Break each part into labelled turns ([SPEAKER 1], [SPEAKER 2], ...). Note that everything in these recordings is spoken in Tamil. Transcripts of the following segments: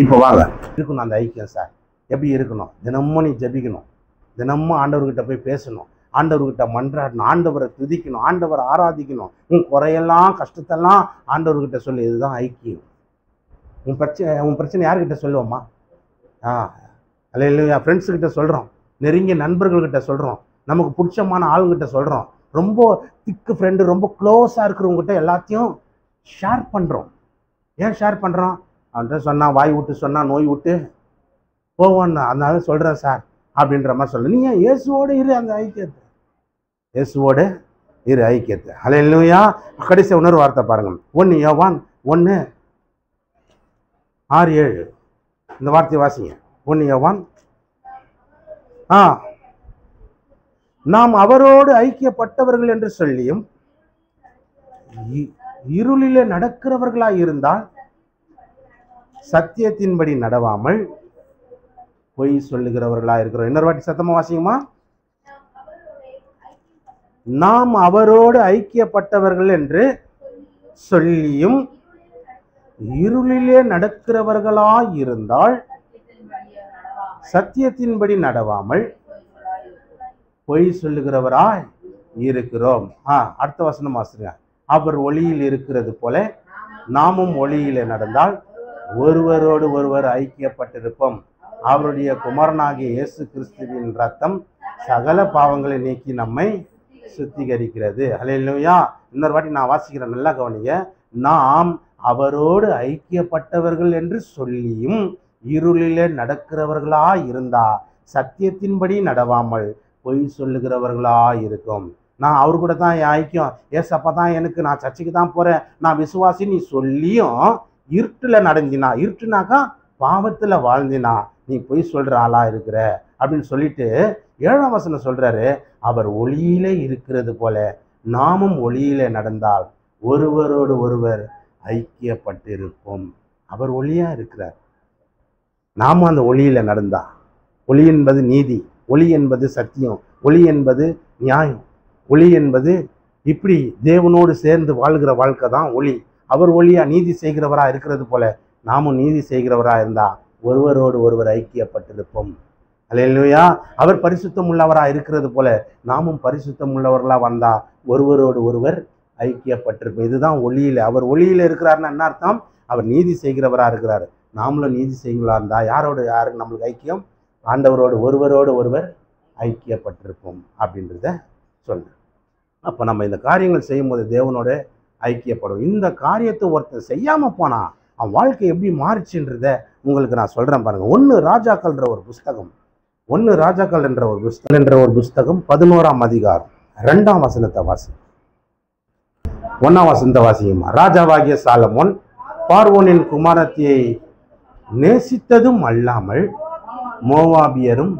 [SPEAKER 1] இப்போ வாங்க இருக்கணும் அந்த ஐக்கியம் சார். எப்படி இருக்கணும்? தினமும் நீ ஜெபிக்கணும், தினமும் ஆண்டவர்கிட்ட போய் பேசணும், ஆண்டவர்கிட்ட மன்றாடணும், ஆண்டவரை துதிக்கணும், ஆண்டவரை ஆராதிக்கணும், உன் குறையெல்லாம் கஷ்டத்தெல்லாம் ஆண்டவர்கிட்ட சொல்லு. இதுதான் ஐக்கியம். உன் பிரச்சனை யார்கிட்ட சொல்லுவோம்மா? அல்லேலூயா. ஃப்ரெண்ட்ஸுக்கிட்ட சொல்கிறோம், நெருங்கிய நண்பர்கள்கிட்ட சொல்கிறோம், நமக்கு பிடிச்சமான ஆளுங்கிட்ட சொல்கிறோம், ரொம்ப திக்கு ஃப்ரெண்டு, ரொம்ப க்ளோஸாக இருக்கிறவங்ககிட்ட எல்லாத்தையும் ஷேர் பண்ணுறோம். ஏன் ஷேர் பண்ணுறோம்? அவன்கிட்ட சொன்னால் வாய் விட்டு சொன்னால் நோய் விட்டு போவோன்னு, அதனால சொல்கிறேன் சார் அப்படின்ற மாதிரி சொல்ல. நீ ஏன் இயேசுவோடு இரு அந்த ஐக்கியத்தை, இயேசுவோடு இரு ஐக்கியத்தை. அல்லேலூயா. கடைசி இன்னொரு வார்த்தை பாருங்க, 1 யோவான் 1:6-7 இந்த வார்த்தையை வாசிங்க. 1 யோவான் நாம் அவரோடு ஐக்கியப்பட்டவர்கள் என்று சொல்லியும் இருளிலே நடக்கிறவர்களாய் இருந்தால் சத்தியத்தின்படி நடவாமல் பொய் சொல்லுகிறவர்களாக இருக்கிறோம். இன்னொரு வாட்டி சத்தமா வாசிங்கம்மா. நாம் அவரோடு ஐக்கியப்பட்டவர்கள் என்று சொல்லியும் இருளிலே நடக்கிறவர்களாய் இருந்தால் சத்தியத்தின்படி நடவாமல் பொய் சொல்லுகிறவராய் இருக்கிறோம். அடுத்த வசனம் வாசிங்க. அவர் ஒளியில் இருக்கிறது போல நாமும் ஒளியிலே நடந்தால் ஒருவரோடு ஒருவர் ஐக்கியப்பட்டிருப்போம். அவருடைய குமாரனாகிய இயேசு கிறிஸ்துவின் ரத்தம் சகல பாவங்களை நீக்கி நம்மை சுத்திகரிக்கிறது. அல்லேலூயா. இன்னொரு வாட்டி நான் வாசிக்கிறேன், நல்லா கவனிங்க. நாம் அவரோடு ஐக்கியப்பட்டவர்கள் என்று சொல்லியும் இருளிலே நடக்கிறவர்களா இருந்தா சத்தியத்தின்படி நடவாமல் பொய் சொல்லுகிறவர்களா இருக்கும். நான் அவர் கூட தான் என் ஐக்கியம், ஏசப்பா தான் எனக்கு, நான் சர்ச்சைக்கு தான் போறேன், நான் விசுவாசி நீ சொல்லியும் இருட்டுல நடந்தினா, இருட்டுனாக்கா பாவத்துல வாழ்ந்தினா நீ பொய் சொல்ற ஆளா இருக்கிற அப்படின்னு சொல்லிட்டு 7ஆம் வசனம் சொல்றாரு, அவர் ஒளியிலே இருக்கிறது போல நாமும் ஒளியிலே நடந்தால் ஒருவரோடு ஒருவர் ஐக்கியப்பட்டிருப்போம். அவர் ஒளியா இருக்கிறார், நாமும் அந்த ஒளியில நடந்தா. ஒளி என்பது நீதி, ஒளி என்பது சத்தியம், ஒளி என்பது நியாயம், ஒளி என்பது இப்படி தேவனோடு சேர்ந்து வாழ்கிற வாழ்க்கை தான் ஒளி. அவர் ஒளியா நீதி செய்கிறவரா இருக்கிறது போல நாமும் நீதி செய்கிறவரா இருந்தா ஒருவரோடு ஒருவர் ஐக்கியப்பட்டிருப்போம். அல்லேலூயா. அவர் பரிசுத்தம் உள்ளவரா இருக்கிறது போல நாமும் பரிசுத்தம் உள்ளவர்களா வந்தா ஒருவரோடு ஒருவர் ஐக்கியப்பட்டிருப்போம். இதுதான் ஒளியில, அவர் ஒளியில இருக்கிறாருன்னா என்ன அர்த்தம்? அவர் நீதி செய்கிறவரா இருக்கிறாரு. நாமளும் நீதி செய்கிறவரா இருந்தா யாருக்கு நம்மளுக்கு ஐக்கியம்? ஆண்டவரோடு ஒருவரோடு ஒருவர் ஐக்கியப்பட்டிருப்போம் அப்படின்றத சொல்றேன். அப்போ நம்ம இந்த காரியங்கள் செய்யும்போது தேவனோட ஐக்கியப்படும். இந்த காரியத்தை ஒருத்தர் செய்யாம போனா அவன் வாழ்க்கை எப்படி மாறிச்சுன்றத உங்களுக்கு நான் சொல்றேன் பாருங்க. 1 ராஜாக்கள் என்ற ஒரு புஸ்தகம் 11ஆம் அதிகாரம் 2ஆம் வசனத்தை வாசி. 1ஆம் வசனத்தை வாசியுமா. ராஜாவாகிய சாலமோன் பார்வோனின் குமாரத்தியை நேசித்ததும் அல்லாமல் மோவாபியரும்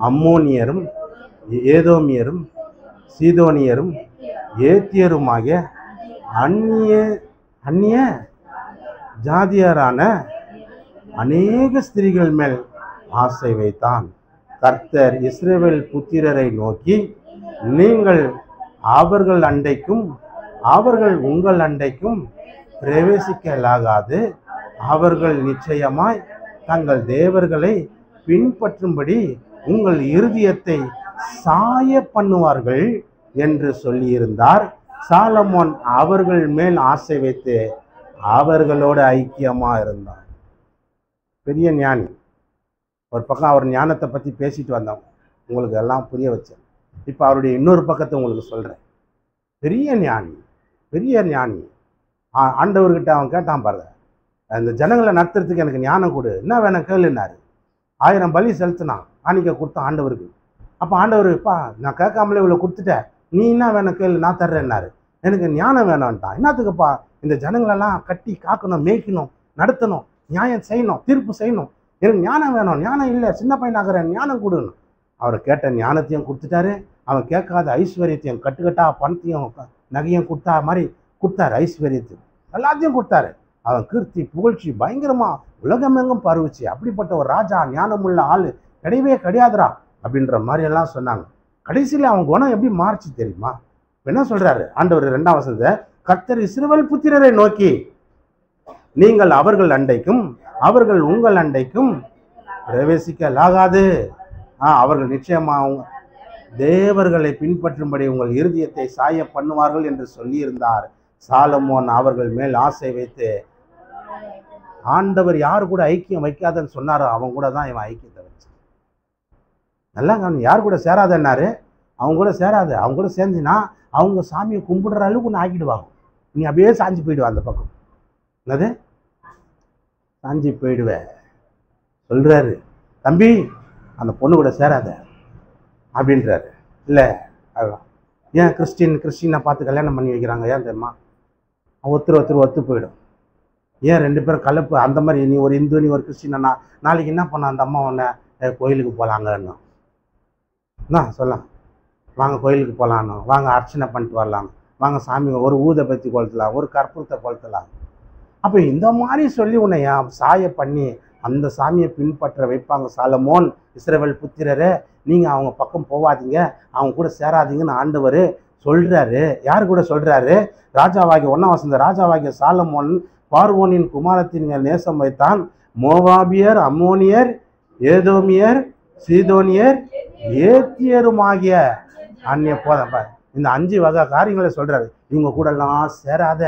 [SPEAKER 1] அம்மோனியரும் ஏதோமியரும் சீதோனியரும் ஏத்தியருமாகிய அந்நிய ஜாதியரான அநேக ஸ்திரீகள் மேல் ஆசை வைத்தான். கர்த்தர் இஸ்ரவேல் புத்திரரை நோக்கி, நீங்கள் அவர்கள் அண்டைக்கும் அவர்கள் உங்கள் அண்டைக்கும் பிரவேசிக்கலாகாது, அவர்கள் நிச்சயமாய் தங்கள் தேவர்களை பின்பற்றும்படி உங்கள் இருதயத்தை சாய பண்ணுவார்கள் என்று சொல்லியிருந்தார். சாலமோன் அவர்கள் மேல் ஆசை வைத்து அவர்களோடு ஐக்கியமா இருந்தார். பெரிய ஞானி. ஒரு பக்கம் அவர் ஞானத்தை பற்றி பேசிட்டு வந்தோம், உங்களுக்கு எல்லாம் புரிய வச்சேன். இப்போ அவருடைய இன்னொரு பக்கத்தை உங்களுக்கு சொல்கிறேன். பெரிய ஞானி ஆண்டவர்கிட்ட அவன் கேட்டான் பாருங்க, அந்த ஜனங்களை நடத்துறதுக்கு எனக்கு ஞானம் கொடு, என்ன வேணும் கேளுன்னாரு. 1000 பலி செலுத்தினான், காணிக்க கொடுத்தான் ஆண்டவருக்கு. அப்போ ஆண்டவருப்பா நான் கேட்காமலே இவ்வளோ கொடுத்துட்டேன், நீ என்ன வேணும் கேளு நான் தர்றேன்னாரு. எனக்கு ஞானம் வேணான்ட்டான். என்னத்துக்குப்பா? இந்த ஜனங்களெல்லாம் கட்டி காக்கணும், மேய்க்கணும், நடத்தணும், நியாயம் செய்யணும், தீர்ப்பு செய்யணும், எனக்கு ஞானம் வேணும். ஞானம் இல்லை, சின்ன பையனாகிறேன், ஞானம் கொடுன்னு. அவர் கேட்ட ஞானத்தையும் கொடுத்துட்டாரு, அவன் கேட்காத ஐஸ்வர்யத்தையும் கட்டுக்கட்டா பணத்தையும் நகையும் கொடுத்தா மாதிரி கொடுத்தாரு, ஐஸ்வர்யத்தையும் எல்லாத்தையும் கொடுத்தாரு. அவன் கீர்த்தி புகழ்ச்சி பயங்கரமா உலகமெங்கும் பரவுச்சு. அப்படிப்பட்ட ஒரு ராஜா, ஞானமுள்ள ஆள் கிடையவே கிடையாதுரா அப்படின்ற மாதிரி எல்லாம் சொன்னாங்க. கடைசியில் அவன் குணம் எப்படி மாறிச்சு தெரியுமா? என்ன சொல்றாரு ஆண்டவர் 2ஆம் வசனத்தை, கர்த்தர் இஸ்ரவேல் புத்திரரை நோக்கி, நீங்கள் அவர்கள் அண்டைக்கும் அவர்கள் உங்கள் அண்டைக்கும் பிரவேசிக்கலாகாது. அவர்கள் நிச்சயமாக தேவர்களை பின்பற்றும்படி உங்கள் இருதயத்தை சாய பண்ணுவார்கள் என்று சொல்லியிருந்தார். சாலமோன் அவர்கள் மேல் ஆசை வைத்து, ஆண்டவர் யார் கூட ஐக்கியம் வைக்காதன்னு சொன்னாரோ அவங்க கூட தான் இவன் ஐக்கியத்தை வச்சு. நல்லா யார் கூட சேராதன்னாரு, அவங்க கூட சேராது. அவங்க கூட சேர்ந்தினா அவங்க சாமியை கும்பிடுற அளவுக்கு ஒன்று ஆக்கிடுவாங்க. நீ அப்படியே சாஞ்சி போயிடுவா அந்த பக்கம். என்னது சாஞ்சி போயிடுவேன் சொல்றாரு. தம்பி அந்த பொண்ணு கூட சேராத அப்படின்றாரு. இல்லை அதுதான் ஏன் கிறிஸ்டினை பார்த்து கல்யாணம் பண்ணி வைக்கிறாங்க ஏன் தெரியுமா? ஒருத்தர் ஒத்து போயிடும். ஏன் 2 பேரும் கலப்பு? அந்த மாதிரி நீ ஒரு இந்து நீ ஒரு கிறிஸ்டினா நாளைக்கு என்ன பண்ண அந்த அம்மா உன்னை கோயிலுக்கு போகலாங்கன்னு சொல்லலாம். வாங்க கோயிலுக்கு போகலான்னு, வாங்க அர்ச்சனை பண்ணிட்டு வரலாம், வாங்க சாமி ஒரு ஊதுபத்தி கொளுத்தலாம், ஒரு கற்பூரத்தை கொளுத்தலாம். அப்போ இந்த மாதிரி சொல்லி உன்னை சாய பண்ணி அந்த சாமியை பின்பற்ற வைப்பாங்க. சாலமோன், இஸ்ரவேல் புத்திரரே, நீங்கள் அவங்க பக்கம் போவாதீங்க, அவங்க கூட சேராதீங்கன்னு ஆண்டவர் சொல்கிறாரு. யார் கூட சொல்கிறாரு? ராஜாவாகிய 1ஆம் வசனம், ராஜாவாகிய சாலமோன் பார்வோனின் குமாரத்தின் நேசம் வைத்தான். மோவாபியர், அம்மோனியர், ஏதோமியர், சீதோனியர், ஏத்தியருமாகிய அந்நிய போதம். இந்த 5 வகை காரியங்களை சொல்கிறாரு. இவங்க கூடலாம் சேராத.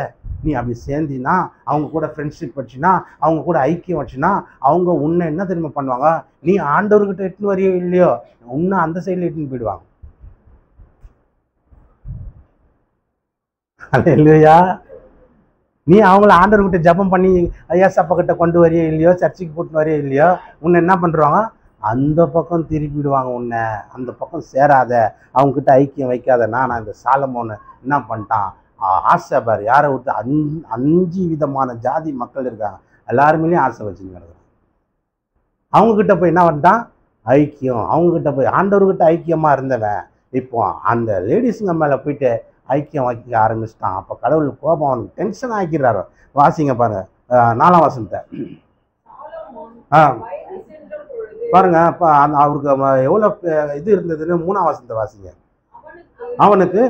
[SPEAKER 1] நீ அப்படி சேர்ந்தினா, அவங்க கூட ஃப்ரெண்ட்ஷிப் வச்சுனா, அவங்க கூட ஐக்கியம் வச்சுனா, அவங்க உன்னை என்ன தெரியுமா பண்ணுவாங்க? நீ ஆண்டவர்கிட்ட எட்டுன்னு வரையோ இல்லையோ, உன்னை அந்த சைடில் எட்டுன்னு போயிடுவாங்க. இல்லையா? நீ அவங்கள ஆண்டவர்கிட்ட ஜபம் பண்ணி ஐயா சப்பக்கிட்ட கொண்டு வரையோ இல்லையோ, சர்ச்சுக்கு போட்டு வரையோ இல்லையோ, உன்னை என்ன பண்ணுறாங்க? அந்த பக்கம் திருப்பிடுவாங்க. உன்னை அந்த பக்கம் சேராத, அவங்ககிட்ட ஐக்கியம் வைக்காத. நான் இந்த சாலமோனை என்ன பண்ணிட்டான்? ஆசை பாரு, யாரை விட்டு 5 விதமான ஜாதி மக்கள் இருக்காங்க, எல்லாருமே ஆசை வச்சுன்னு கிடக்குறாங்க. அவங்கக்கிட்ட போய் என்ன பண்ணிட்டான்? ஐக்கியம். அவங்கக்கிட்ட போய் ஆண்டவர்கிட்ட ஐக்கியமாக இருந்தவன் இப்போ அந்த லேடிஸுங்க மேலே போயிட்டு ஐக்கியம் வைக்க ஆரம்பிச்சிட்டான். அப்போ கடவுள் கோபம் அவனுக்கு டென்ஷன் ஆக்கிடுறாரு. வாசிங்க பாருங்க 4ஆம் வசனத்தை. பாருங்க. இப்போ அவருக்கு எவ்வளோ இது இருந்ததுன்னு 3ஆம் வசனத்தை வாசிங்க. அவனுக்கு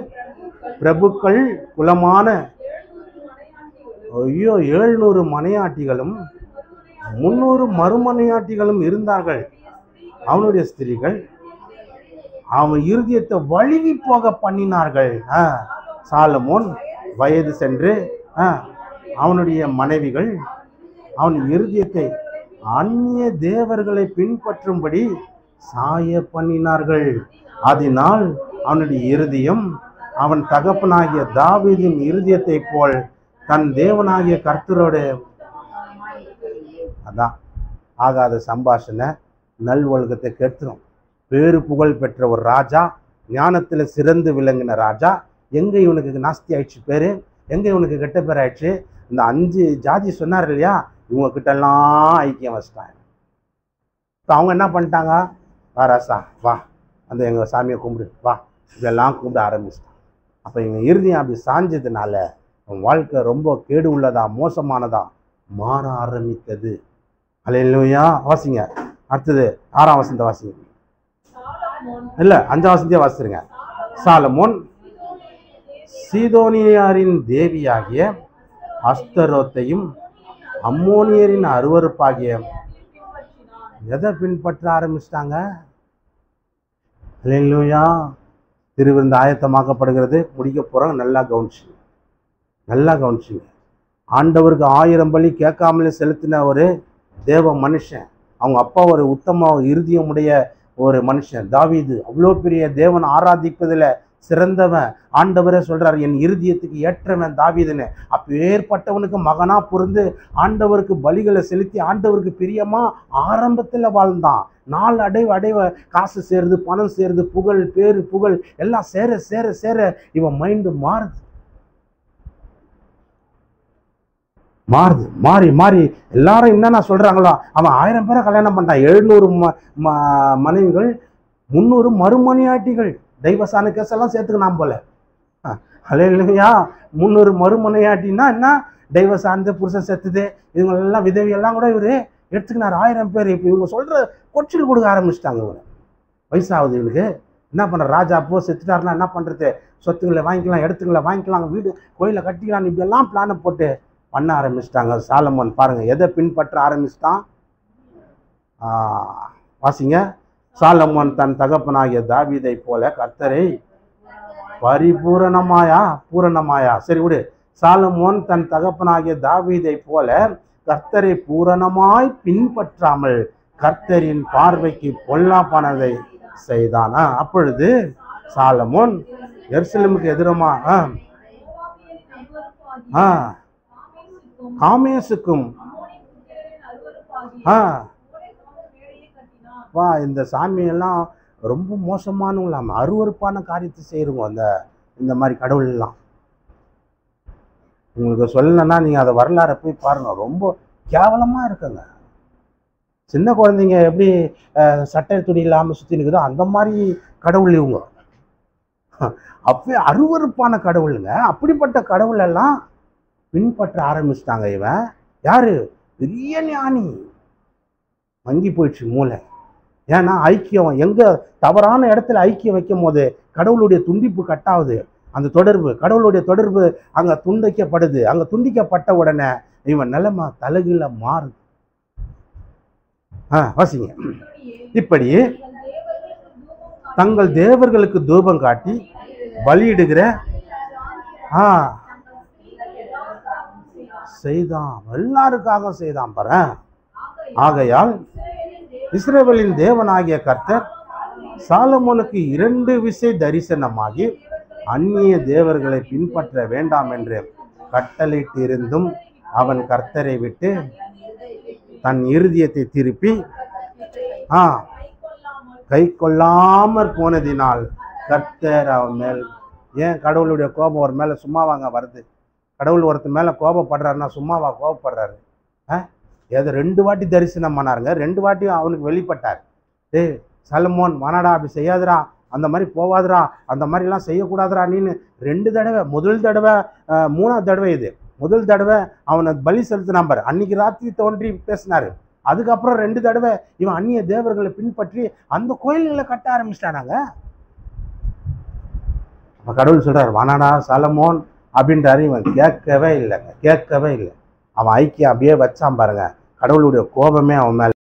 [SPEAKER 1] பிரபுக்கள் குலமான 700 மனையாட்டிகளும் 300 மறுமனையாட்டிகளும் இருந்தார்கள். அவனுடைய ஸ்திரீகள் அவன் இருதயத்தை வழுவி போக பண்ணினார்கள். சாலமோன் வயது சென்று அவனுடைய மனைவிகள் அவன் இருதயத்தை அந்நிய தேவர்களை பின்பற்றும்படி சாய பண்ணினார்கள். அதனால் அவனுடைய இருதயம் அவன் தகப்பனாகிய தாவீதின் இருதயத்தை போல் தன் தேவனாகிய கர்த்தரோடு அதான் ஆகாத சம்பாஷணை நல் ஒழுக்கத்தை கெடுத்துரும். பேரு புகழ் பெற்ற ஒரு ராஜா, ஞானத்தில் சிறந்து விளங்கின ராஜா, எங்கே இவனுக்கு நாஸ்தி ஆயிடுச்சு பேர், எங்கே இவனுக்கு கெட்ட பேர் ஆயிடுச்சு? இந்த 5 ஜாதி சொன்னார் இல்லையா, இவங்க கிட்டலாம் ஐக்கியம் வச்சிட்டாங்க. இப்போ அவங்க என்ன பண்ணிட்டாங்க? வா ராசா வா, அந்த எங்கள் சாமியை கும்பிடு வா, இதெல்லாம் கும்பிட ஆரம்பிச்சிட்டான். அப்போ எங்கள் இருதயம் அப்படி சாஞ்சதுனால அவன் வாழ்க்கை ரொம்ப கேடு உள்ளதா மோசமானதா மாற ஆரம்பித்தது. அல்லேலூயா. வாசிங்க அடுத்தது 6ஆம் வசனத்தை வாசிங்க. இல்லை 5ஆம் வசனத்தையே வாசிருங்க. சாலமோன் சீதோனியாரின் தேவியாகிய அஸ்தரோத்தையும் அம்மோனியரின் அருவருப்பாகிய எதை பின்பற்ற ஆரம்பிச்சிட்டாங்க? அல்லேலூயா. திருவிருந்து ஆயத்தமாக்கப்படுகிறது, முடிக்க போகிறாங்க. நல்லா கவனிச்சுங்க. ஆண்டவருக்கு 1000 பலி கேட்காமலே செலுத்தின ஒரு தேவ மனுஷன், அவங்க அப்பா ஒரு உத்தம இருதயமுடைய ஒரு மனுஷன் தாவீது. அவ்வளோ பெரிய தேவன் ஆராதிப்பதில் சிறந்தவன். ஆண்டவரே சொல்றாரு, என் இருதயத்துக்கு ஏற்றவன் தாவீதுன்னு. அப்பேற்பட்டவனுக்கு மகனா பொருந்து ஆண்டவருக்கு பலிகளை செலுத்தி ஆண்டவருக்கு பிரியமா ஆரம்பத்தில் வாழ்ந்தான். நாள் அடைவ காசு சேருது, பணம் சேருது, புகழ் பேரு புகழ் எல்லாம் சேர சேர சேர இவன் மைண்டு மாறி எல்லாரும் என்னென்ன சொல்றாங்களோ, அவன் 1000 பேரை கல்யாணம் பண்ணிட்டான். 700 மனைவிகள், 300 மறுமனையாட்டிகள். தெய்வசான கேஸெல்லாம் சேர்த்துக்கணும் போல. அல்லேலூயா. 300 மறுமனையாட்டின்னா என்ன? தெய்வ சார்ந்த புருஷன் செத்துது, இவங்களெல்லாம் விதவியெல்லாம் கூட இவரு எடுத்துக்கினார். 1000 பேர். இப்போ இவங்க சொல்ற கொச்சில் கொடுக்க ஆரம்பிச்சிட்டாங்க. இவங்க வயசாகுது, இவனுக்கு என்ன பண்ற? ராஜா அப்போ செத்துட்டாருன்னா என்ன பண்றது? சொத்துங்களை வாங்கிக்கலாம், இடத்துங்களை வாங்கிக்கலாம், வீடு கோயிலை கட்டிக்கலாம், இப்படியெல்லாம் பிளானை போட்டு பண்ண ஆரம்பிச்சிட்டாங்க. சாலமோன் பாருங்க எதை பின்பற்ற ஆரம்பிச்சிட்டான். வாசிங்க. சாலமோன் தன் தகப்பனாகிய தாவீதை போல கர்த்தரை பூரணமாயா சரி விடு. சாலமோன் தன் தகப்பனாகிய தாவீதை போல கர்த்தரை பூரணமாய் பின்பற்றாமல் கர்த்தரின் பார்வைக்கு பொல்லாப்பானதை செய்தான். அப்பொழுது சாலமோன் எருசலேமுக்கு எதிரமா காமேசுக்கும் இந்த சாமியெல்லாம் ரொம்ப மோசமானவங்களாம அருவருப்பான காரியத்தை செய்யறவங்க இந்த மாதிரி கடவுள் எல்லாம். உங்களுக்கு சொல்லணும்னா நீங்க அதை வரலாறை போய் பாருங்க, ரொம்ப கேவலமா இருக்குங்க. சின்ன குழந்தைங்க எப்படி சட்டை துணி இல்லாமல் சுற்றி நிற்குதோ அந்த மாதிரி கடவுள் இவங்க. அப்பவே அருவருப்பான கடவுளுங்க. அப்படிப்பட்ட கடவுள் எல்லாம் பின்பற்ற ஆரம்பிச்சிட்டாங்க. இவன் யாரு? பெரிய ஞானி. மங்கி போயிடுச்சு மூளை. ஏன்னா ஐக்கியம் எங்க தவறான இடத்துல ஐக்கியம் வைக்கும் போது கடவுளுடைய துண்டிப்பு கட்டாகுது. அந்த தொடர்பு, கடவுளுடைய தொடர்பு அங்க துண்டிக்கப்படுது. அங்க துண்டிக்கப்பட்ட உடனே இவன் நிலைமை தலைகீழ மாறுது. வாசிங்க. இப்படி தங்கள் தேவர்களுக்கு தூபம் காட்டி பலியிடுகிற செய்தான். எல்லாருக்காக செய்தான் பாரு. ஆகையால் இஸ்ரவேலின் தேவனாகிய கர்த்தர் சாலமோனுக்கு 2 விசை தரிசனமாகி அந்நிய தேவர்களை பின்பற்ற வேண்டாம் என்று கட்டளையிட்டு இருந்தும் அவன் கர்த்தரை விட்டு தன் இருதயத்தை திருப்பி கை கொள்ளாமற் போனதினால் கர்த்தர் அவன் மேல். ஏன் கடவுளுடைய கோபம் ஒரு மேல சும்மாவாங்க வருது? கடவுள் ஒருத்தர் மேல கோபப்படுறாருன்னா சும்மாவா கோபப்படுறாரு? ஏதோ 2 வாட்டி தரிசனம் பண்ணாருங்க. 2 வாட்டியும் அவனுக்கு வெளிப்பட்டார். சாலமோன் வானாடா, அப்படி செய்யாதுரா, அந்த மாதிரி போவாதுரா, அந்த மாதிரிலாம் செய்யக்கூடாதுரா நீன்னு 2 தடவை. முதல் தடவை 3ஆவது தடவை இது. முதல் தடவை அவனை பலி செலுத்தின நம்பர் அன்னைக்கு ராத்திரி தோன்றி பேசினாரு. அதுக்கப்புறம் 2 தடவை இவன் அந்நிய தேவர்களை பின்பற்றி அந்த கோயில்களை கட்ட ஆரம்பிச்சிட்டானாங்க. கடவுள் சொல்றாரு வானாடா சாலமோன் அப்படின்றாரு. இவன் கேட்கவே இல்லைங்க, கேட்கவே இல்லை. அவன் ஐக்கியம் அப்படியே வச்சான் பாருங்க. கடவுளுடைய கோபமே அவன் மேல.